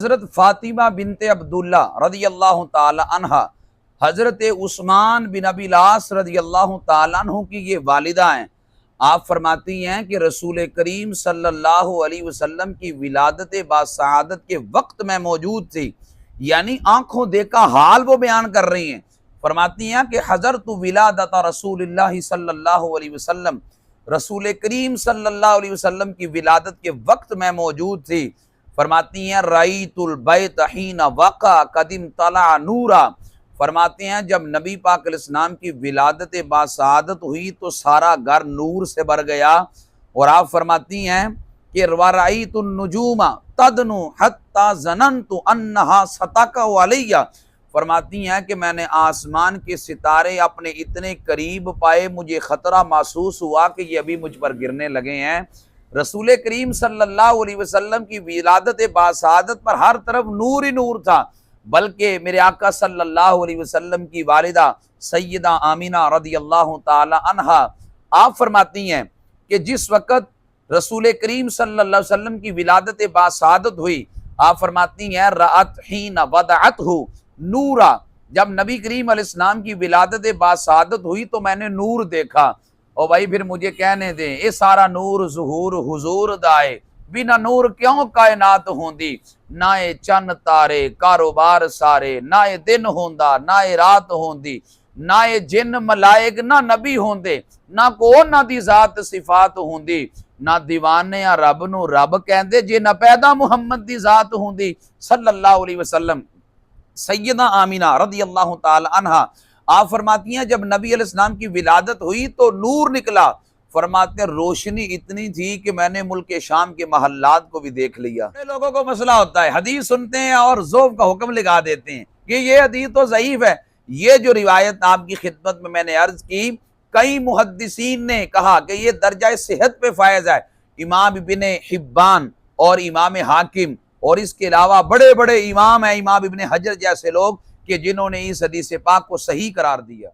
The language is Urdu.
حضرت فاطمہ بنت عبداللہ رضی اللہ تعالی عنہ حضرت عثمان بن ابی العاص رضی اللہ تعالی عنہ کی یہ والدہ ہیں۔ آپ فرماتی ہیں کہ رسول کریم صلی اللہ علیہ وسلم کی ولادت باسعادت کے وقت میں موجود تھی، یعنی آنکھوں دیکھا حال وہ بیان کر رہی ہیں۔ فرماتی ہیں کہ حضرت ولادت رسول اللہ صلی اللہ علیہ وسلم، رسول کریم صلی اللہ علیہ وسلم کی ولادت کے وقت میں موجود تھی۔ فرماتی ہیں رأیت البیت حین وقع قدم طلع نورا، فرماتے ہیں جب نبی پاک علیہ السلام کی ولادت باسعادت ہوئی تو سارا گھر نور سے بھر گیا۔ اور آپ فرماتی ہیں کہ وَرَأَيْتُ النُّجُومَ تَدْنُو حَتَّى ظَنَنْتُ أَنَّهَا سَتَقَعُ عَلَيَّ، فرماتی ہیں کہ میں نے آسمان کے ستارے اپنے اتنے قریب پائے، مجھے خطرہ محسوس ہوا کہ یہ ابھی مجھ پر گرنے لگے ہیں۔ رسول کریم صلی اللہ علیہ وسلم کی ولادت باسعادت پر ہر طرف نور ہی نور تھا، بلکہ میرے آقا صلی اللہ علیہ وسلم کی والدہ سیدہ آمینہ رضی اللہ تعالی عنہا آپ فرماتی ہیں کہ جس وقت رسول کریم صلی اللہ علیہ وسلم کی ولادت باسعادت ہوئی، آپ فرماتی ہیں رأت حین وضعتہ نورا، جب نبی کریم علیہ السلام کی ولادت باسعادت ہوئی تو میں نے نور دیکھا۔ اور بھائی پھر مجھے کہنے دیں، اے سارا نور ظہور حضور دائے، بنا نور کیوں کائنات ہوندی، نہ اے چند تارے کاروبار سارے، نہ اے دن ہوندا نہ اے رات ہوندی، نہ اے جن ملائک نہ نبی ہوندے، نہ کو نہ دی ذات صفات ہوندی، نہ دیوانے یا رب نو رب کہندے جے نہ پیدا محمد دی ذات ہوندی صلی اللہ علیہ وسلم۔ سیدہ آمینہ رضی اللہ تعالی عنہا آپ فرماتی ہیں جب نبی علیہ السلام کی ولادت ہوئی تو نور نکلا، فرماتے ہیں روشنی اتنی تھی کہ میں نے ملک شام کے محلات کو بھی دیکھ لیا۔ لوگوں کو مسئلہ ہوتا ہے، حدیث سنتے ہیں اور ذوق کا حکم لگا دیتے ہیں کہ یہ حدیث تو ضعیف ہے۔ یہ جو روایت آپ کی خدمت میں نے عرض کی، کئی محدثین نے کہا کہ یہ درجہ صحت پہ فائز ہے، امام ابن حبان اور امام حاکم، اور اس کے علاوہ بڑے بڑے امام ہیں، امام ابن حجر جیسے لوگ کہ جنہوں نے اس حدیث پاک کو صحیح قرار دیا۔